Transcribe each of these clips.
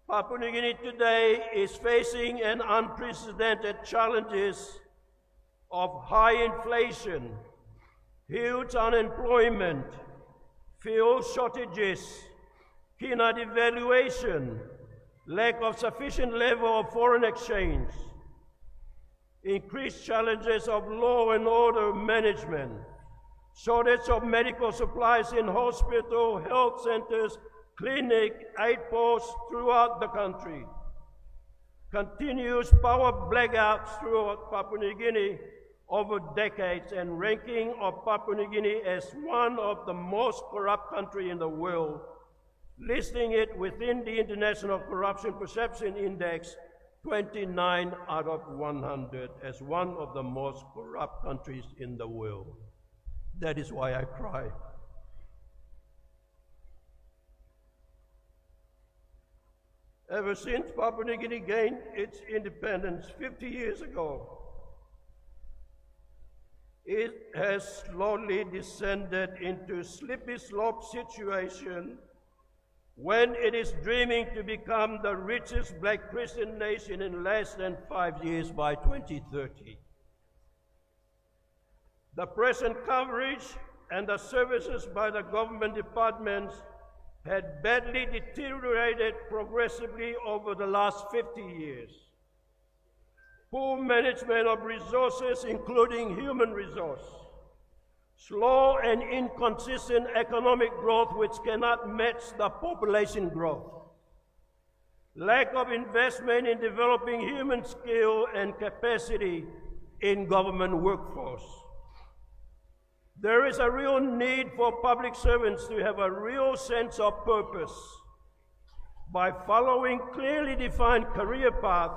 Papua New Guinea today is facing an unprecedented challenges of high inflation, huge unemployment, fuel shortages, kina devaluation, lack of sufficient level of foreign exchange, increased challenges of law and order management, shortage of medical supplies in hospital, health centers, clinic, aid posts throughout the country, continuous power blackouts throughout Papua New Guinea over decades, and ranking of Papua New Guinea as one of the most corrupt countries in the world, listing it within the International Corruption Perception Index 29 out of 100 as one of the most corrupt countries in the world. That is why I cry. Ever since Papua New Guinea gained its independence 50 years ago, it has slowly descended into a slippery slope situation when it is dreaming to become the richest black Christian nation in less than 5 years by 2030. The present coverage and the services by the government departments had badly deteriorated progressively over the last 50 years. Poor management of resources, including human resource, slow and inconsistent economic growth which cannot match the population growth, lack of investment in developing human skill and capacity in government workforce. There is a real need for public servants to have a real sense of purpose by following clearly defined career path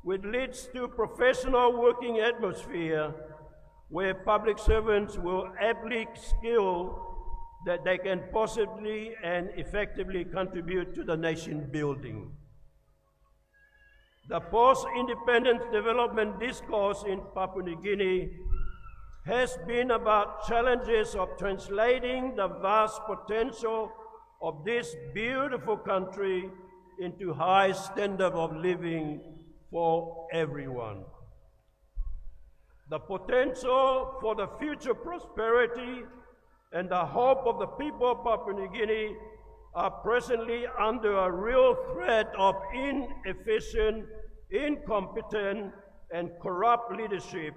which leads to professional working atmosphere where public servants will aptly skill that they can possibly and effectively contribute to the nation building. The post-independence development discourse in Papua New Guinea has been about challenges of translating the vast potential of this beautiful country into high standard of living for everyone. The potential for the future prosperity and the hope of the people of Papua New Guinea are presently under a real threat of inefficient, incompetent, and corrupt leadership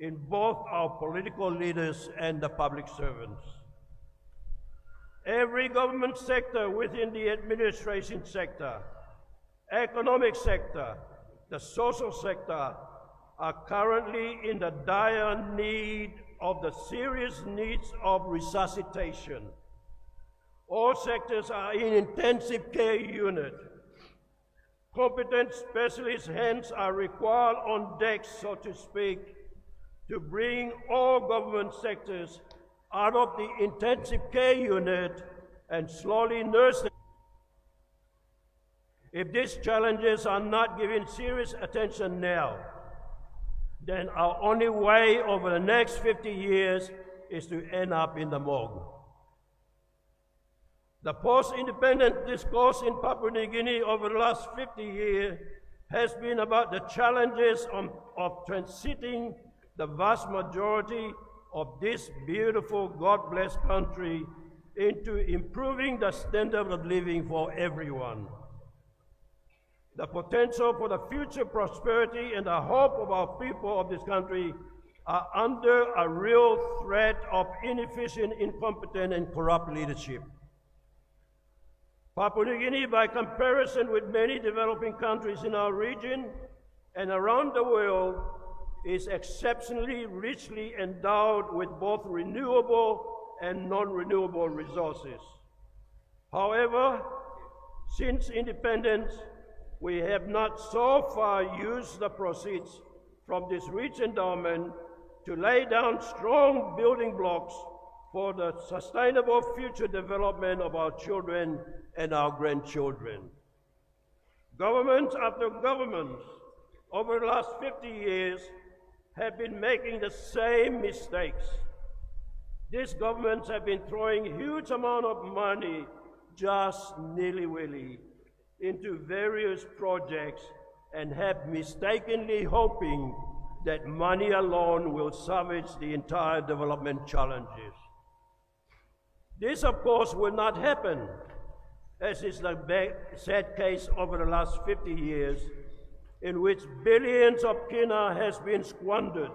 in both our political leaders and the public servants. Every government sector within the administration sector, economic sector, the social sector are currently in the dire need of the serious needs of resuscitation. All sectors are in intensive care unit. Competent specialist hands are required on deck, so to speak, to bring all government sectors out of the intensive care unit and slowly nurse them. If these challenges are not given serious attention now, then our only way over the next 50 years is to end up in the morgue. The post-independent discourse in Papua New Guinea over the last 50 years has been about the challenges of transiting the vast majority of this beautiful, God-blessed country into improving the standard of living for everyone. The potential for the future prosperity and the hope of our people of this country are under a real threat of inefficient, incompetent, and corrupt leadership. Papua New Guinea, by comparison with many developing countries in our region and around the world, is exceptionally richly endowed with both renewable and non-renewable resources. However, since independence, we have not so far used the proceeds from this rich endowment to lay down strong building blocks for the sustainable future development of our children and our grandchildren. Governments after governments over the last 50 years have been making the same mistakes. These governments have been throwing huge amount of money just nilly-willy into various projects and have mistakenly hoping that money alone will salvage the entire development challenges. This, of course, will not happen, as is the sad case over the last 50 years, in which billions of kina has been squandered,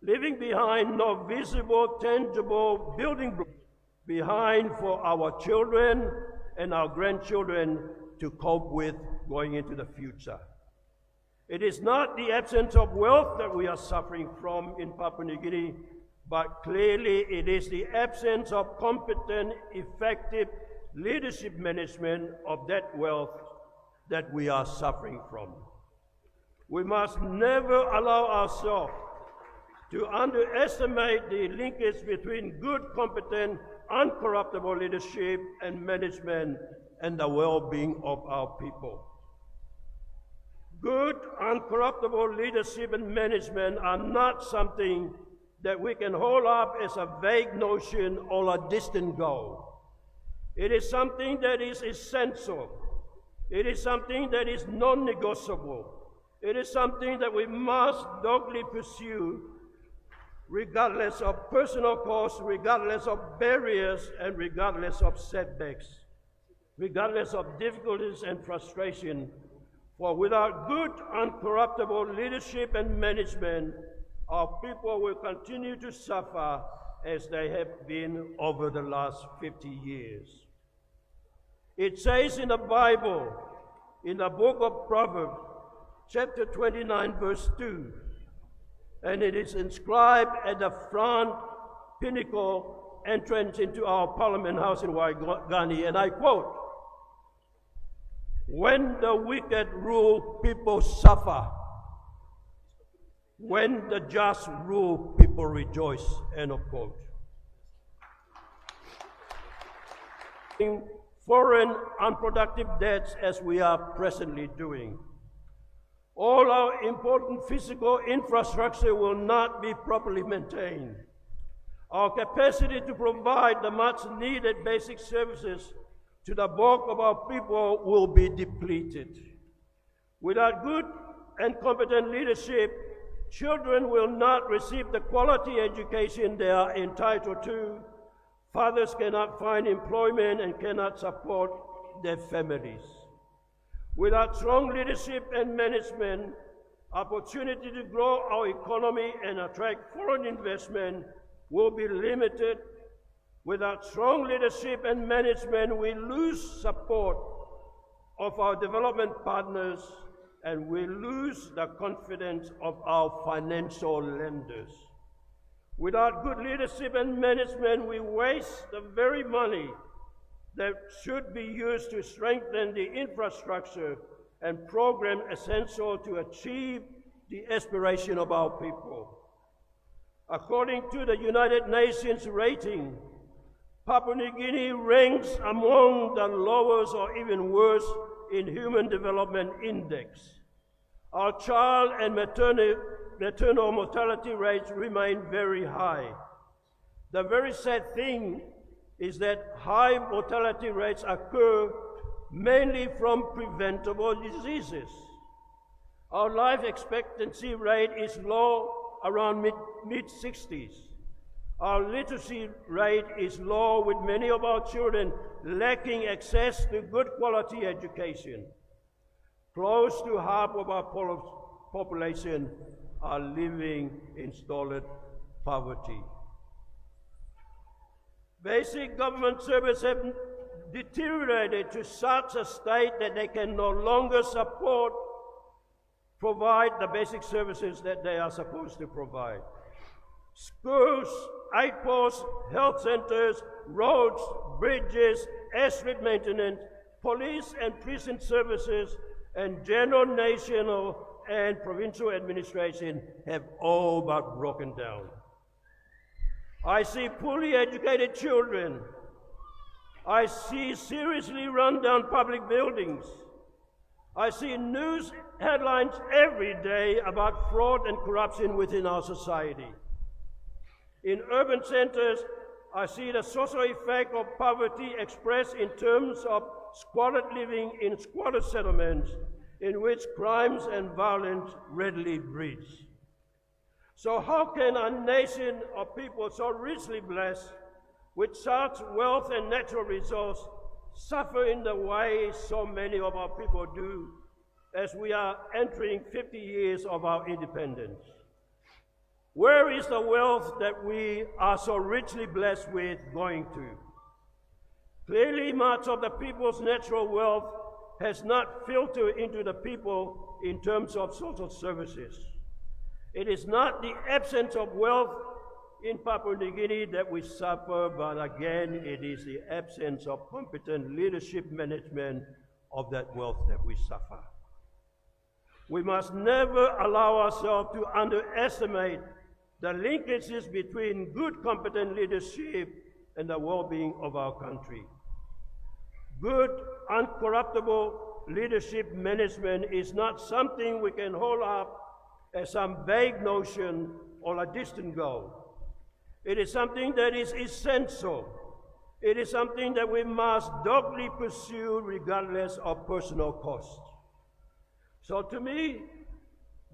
leaving behind no visible, tangible building blocks behind for our children and our grandchildren to cope with going into the future. It is not the absence of wealth that we are suffering from in Papua New Guinea, but clearly it is the absence of competent, effective leadership management of that wealth that we are suffering from. We must never allow ourselves to underestimate the linkage between good, competent, uncorruptible leadership and management and the well-being of our people. Good, uncorruptible leadership and management are not something that we can hold up as a vague notion or a distant goal. It is something that is essential. It is something that is non-negotiable. It is something that we must doggedly pursue regardless of personal costs, regardless of barriers, and regardless of setbacks, regardless of difficulties and frustration. For without good, uncorruptible leadership and management, our people will continue to suffer as they have been over the last 50 years. It says in the Bible, in the book of Proverbs, chapter 29, verse 2, and it is inscribed at the front pinnacle entrance into our Parliament House in Waigani, and I quote, "When the wicked rule, people suffer. When the just rule, people rejoice," end of quote. In foreign unproductive debts as we are presently doing, all our important physical infrastructure will not be properly maintained. Our capacity to provide the much needed basic services to the bulk of our people will be depleted. Without good and competent leadership, children will not receive the quality education they are entitled to. Fathers cannot find employment and cannot support their families. Without strong leadership and management, opportunity to grow our economy and attract foreign investment will be limited. Without strong leadership and management, we lose support of our development partners and we lose the confidence of our financial lenders. Without good leadership and management, we waste the very money that should be used to strengthen the infrastructure and program essential to achieve the aspiration of our people. According to the United Nations rating, Papua New Guinea ranks among the lowest or even worse in Human Development Index. Our child and maternal mortality rates remain very high. The very sad thing is that high mortality rates occur mainly from preventable diseases. Our life expectancy rate is low, around mid-60s. Our literacy rate is low, with many of our children lacking access to good quality education. Close to half of our population are living in stolid poverty. Basic government services have deteriorated to such a state that they can no longer provide the basic services that they are supposed to provide. Schools, aid posts, health centers, roads, bridges, airstreet maintenance, police and prison services, and general national and provincial administration have all but broken down. I see poorly educated children. I see seriously run down public buildings. I see news headlines every day about fraud and corruption within our society. In urban centers, I see the social effect of poverty expressed in terms of squalid living in squalid settlements in which crimes and violence readily breeds. So how can a nation of people so richly blessed with such wealth and natural resource suffer in the way so many of our people do as we are entering 50 years of our independence? Where is the wealth that we are so richly blessed with going to? Clearly, much of the people's natural wealth has not filtered into the people in terms of social services. It is not the absence of wealth in Papua New Guinea that we suffer, but again, it is the absence of competent leadership management of that wealth that we suffer. We must never allow ourselves to underestimate the linkages between good, competent leadership and the well-being of our country. Good, uncorruptible leadership management is not something we can hold up as some vague notion or a distant goal. It is something that is essential. It is something that we must doggedly pursue regardless of personal cost. So to me,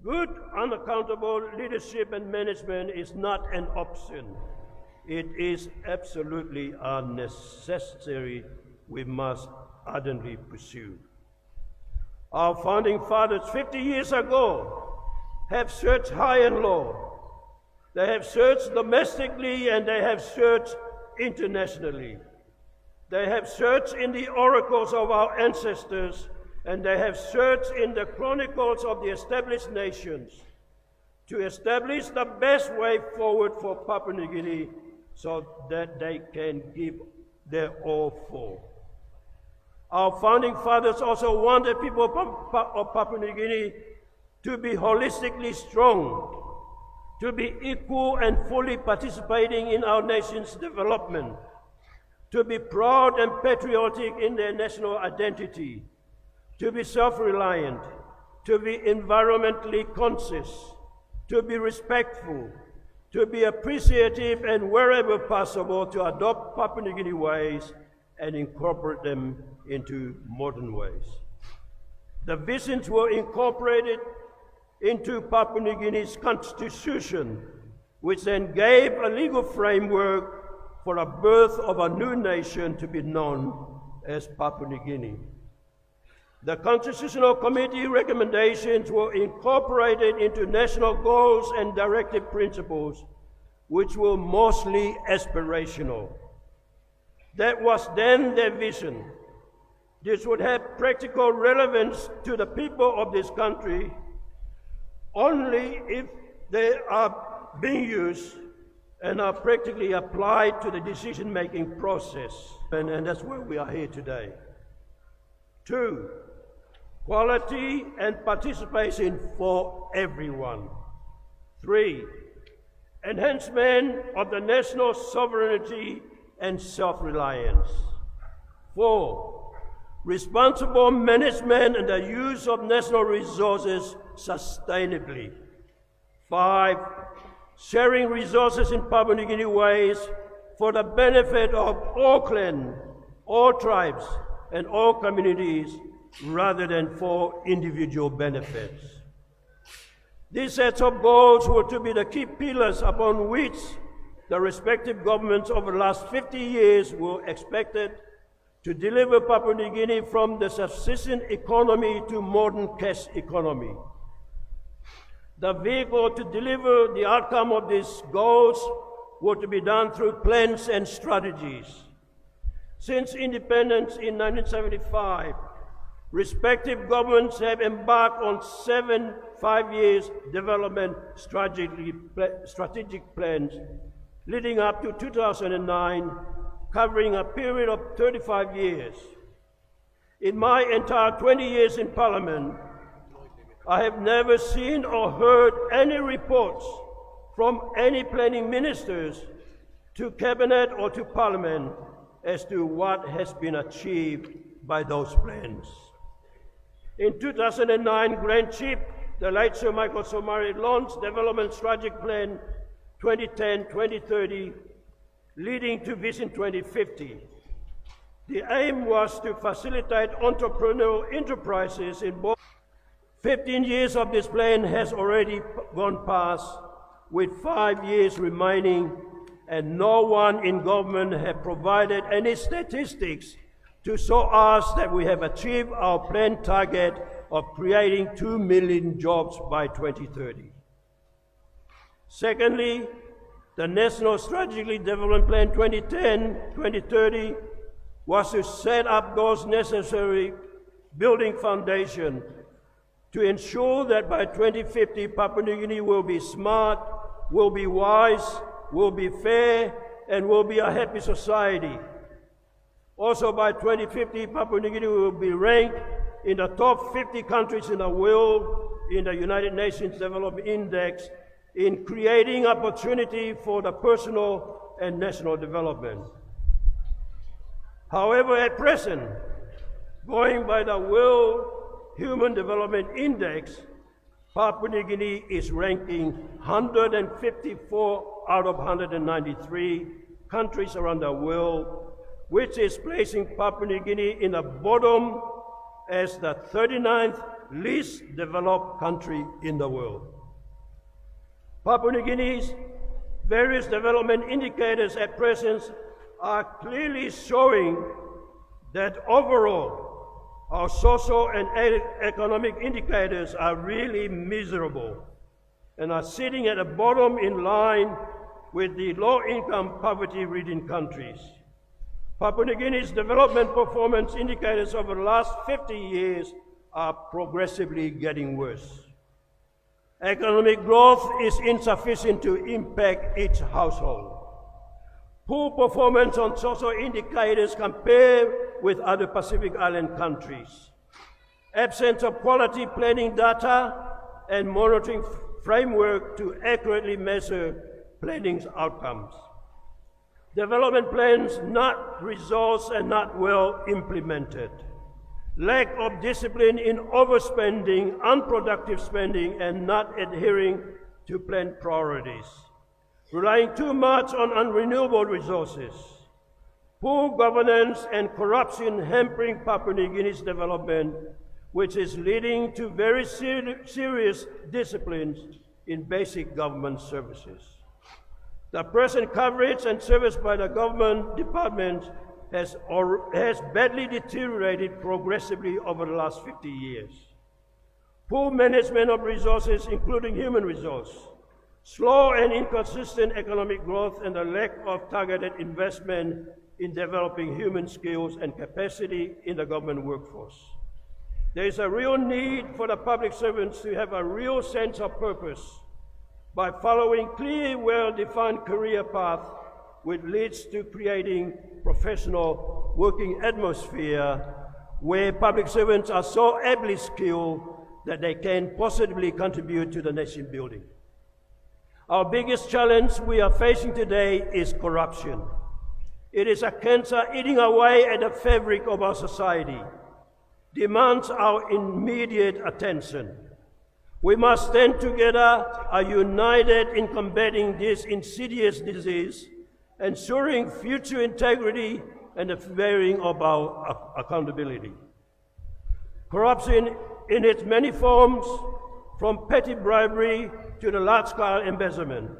good, unaccountable leadership and management is not an option. It is absolutely a necessity we must ardently pursue. Our founding fathers 50 years ago have searched high and low. They have searched domestically and they have searched internationally. They have searched in the oracles of our ancestors, and they have searched in the chronicles of the established nations to establish the best way forward for Papua New Guinea so that they can give their all for. Our founding fathers also wanted people of Papua New Guinea to be holistically strong, to be equal and fully participating in our nation's development, to be proud and patriotic in their national identity, to be self-reliant, to be environmentally conscious, to be respectful, to be appreciative, and wherever possible to adopt Papua New Guinea ways and incorporate them into modern ways. The visions were incorporated into Papua New Guinea's constitution, which then gave a legal framework for the birth of a new nation to be known as Papua New Guinea. The Constitutional Committee recommendations were incorporated into national goals and directive principles, which were mostly aspirational. That was then their vision. This would have practical relevance to the people of this country only if they are being used and are practically applied to the decision-making process. And that's where we are here today. 2, quality and participation for everyone. 3, enhancement of the national sovereignty and self-reliance. 4, responsible management and the use of national resources sustainably. 5, sharing resources in Papua New Guinea ways for the benefit of all clans, all tribes, and all communities, rather than for individual benefits. These sets of goals were to be the key pillars upon which the respective governments over the last 50 years were expected to deliver Papua New Guinea from the subsistence economy to modern cash economy. The vehicle to deliver the outcome of these goals were to be done through plans and strategies. Since independence in 1975, respective governments have embarked on 7 5-year development strategic plans leading up to 2009, covering a period of 35 years. In my entire 20 years in Parliament, I have never seen or heard any reports from any planning ministers to Cabinet or to Parliament as to what has been achieved by those plans. In 2009, Grand Chief, the late Sir Michael Somare, launched Development Strategic Plan 2010-2030, leading to Vision 2050. The aim was to facilitate entrepreneurial enterprises in both. 15 years of this plan has already gone past, with 5 years remaining, and no one in government has provided any statistics to show us that we have achieved our planned target of creating 2 million jobs by 2030. Secondly, the National Strategic Development Plan 2010-2030 was to set up those necessary building foundations to ensure that by 2050 Papua New Guinea will be smart, will be wise, will be fair, and will be a happy society. Also by 2050 Papua New Guinea will be ranked in the top 50 countries in the world in the United Nations Development Index in creating opportunity for the personal and national development. However, at present, going by the World Human Development Index, Papua New Guinea is ranking 154 out of 193 countries around the world, which is placing Papua New Guinea in the bottom as the 39th least developed country in the world. Papua New Guinea's various development indicators at present are clearly showing that overall our social and economic indicators are really miserable and are sitting at the bottom in line with the low-income poverty-ridden countries. Papua New Guinea's development performance indicators over the last 50 years are progressively getting worse. Economic growth is insufficient to impact each household. Poor performance on social indicators compared with other Pacific Island countries. Absence of quality planning data and monitoring framework to accurately measure planning's outcomes. Development plans not resourced and not well implemented. Lack of discipline in overspending, unproductive spending, and not adhering to planned priorities. Relying too much on unrenewable resources. Poor governance and corruption hampering Papua New Guinea's development, which is leading to very serious disciplines in basic government services. The present coverage and service by the government departments has badly deteriorated progressively over the last 50 years. Poor management of resources, including human resources, slow and inconsistent economic growth, and the lack of targeted investment in developing human skills and capacity in the government workforce. There is a real need for the public servants to have a real sense of purpose by following clear, well-defined career path which leads to creating professional working atmosphere where public servants are so ably skilled that they can positively contribute to the nation building. Our biggest challenge we are facing today is corruption. It is a cancer eating away at the fabric of our society, demands our immediate attention. We must stand together, are united in combating this insidious disease, ensuring future integrity and the bearing of our accountability. Corruption in its many forms, from petty bribery to the large-scale embezzlement,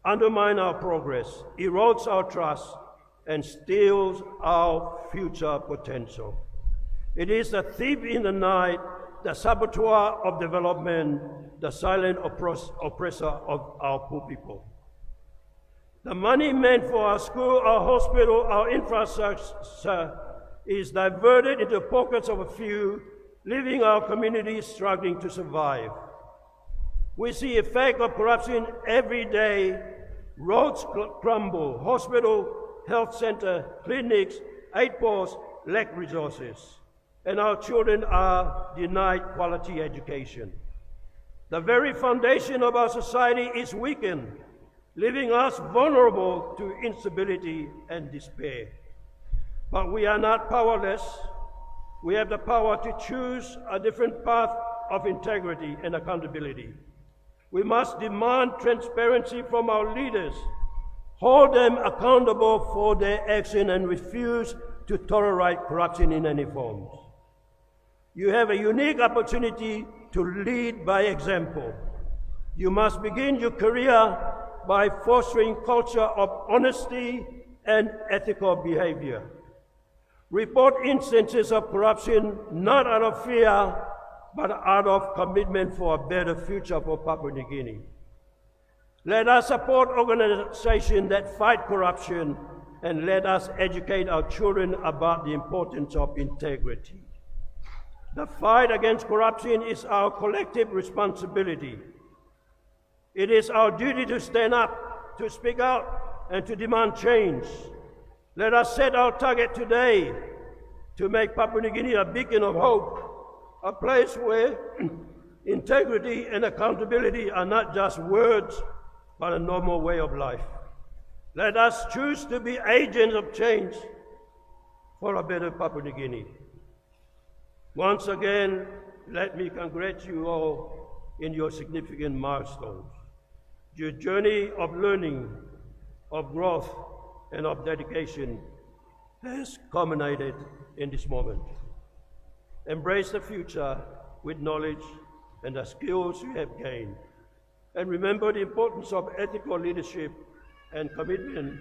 undermines our progress, erodes our trust, and steals our future potential. It is the thief in the night, the saboteur of development, the silent oppressor of our poor people. The money meant for our school, our hospital, our infrastructure is diverted into pockets of a few, leaving our communities struggling to survive. We see effect of corruption every day. Roads crumble, hospital, health center, clinics, aid posts lack resources, and our children are denied quality education. The very foundation of our society is weakened, leaving us vulnerable to instability and despair. But we are not powerless. We have the power to choose a different path of integrity and accountability. We must demand transparency from our leaders, hold them accountable for their action, and refuse to tolerate corruption in any forms. You have a unique opportunity to lead by example. You must begin your career by fostering culture of honesty and ethical behavior. Report instances of corruption not out of fear, but out of commitment for a better future for Papua New Guinea. Let us support organizations that fight corruption, and let us educate our children about the importance of integrity. The fight against corruption is our collective responsibility. It is our duty to stand up, to speak out, and to demand change. Let us set our target today to make Papua New Guinea a beacon of hope, a place where integrity and accountability are not just words, but a normal way of life. Let us choose to be agents of change for a better Papua New Guinea. Once again, let me congratulate you all in your significant milestones. Your journey of learning, of growth, and of dedication has culminated in this moment. Embrace the future with knowledge and the skills you have gained. And remember the importance of ethical leadership and commitment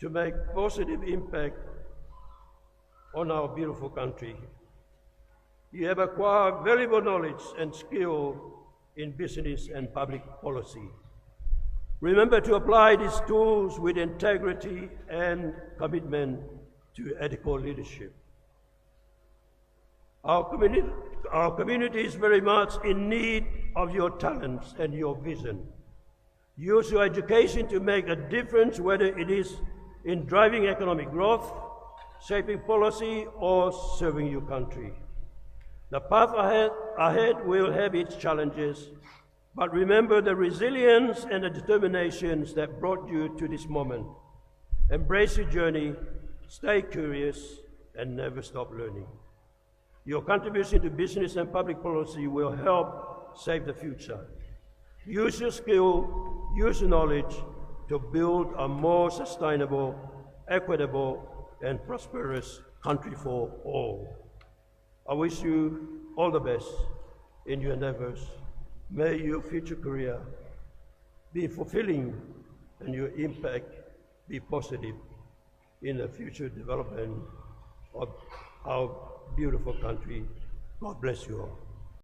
to make positive impact on our beautiful country. You have acquired valuable knowledge and skill in business and public policy. Remember to apply these tools with integrity and commitment to ethical leadership. Our community is very much in need of your talents and your vision. Use your education to make a difference, whether it is in driving economic growth, shaping policy, or serving your country. The path ahead will have its challenges, but remember the resilience and the determinations that brought you to this moment. Embrace your journey, stay curious, and never stop learning. Your contribution to business and public policy will help save the future. Use your skill, use your knowledge to build a more sustainable, equitable, and prosperous country for all. I wish you all the best in your endeavors. May your future career be fulfilling and your impact be positive in the future development of our beautiful country. God bless you all.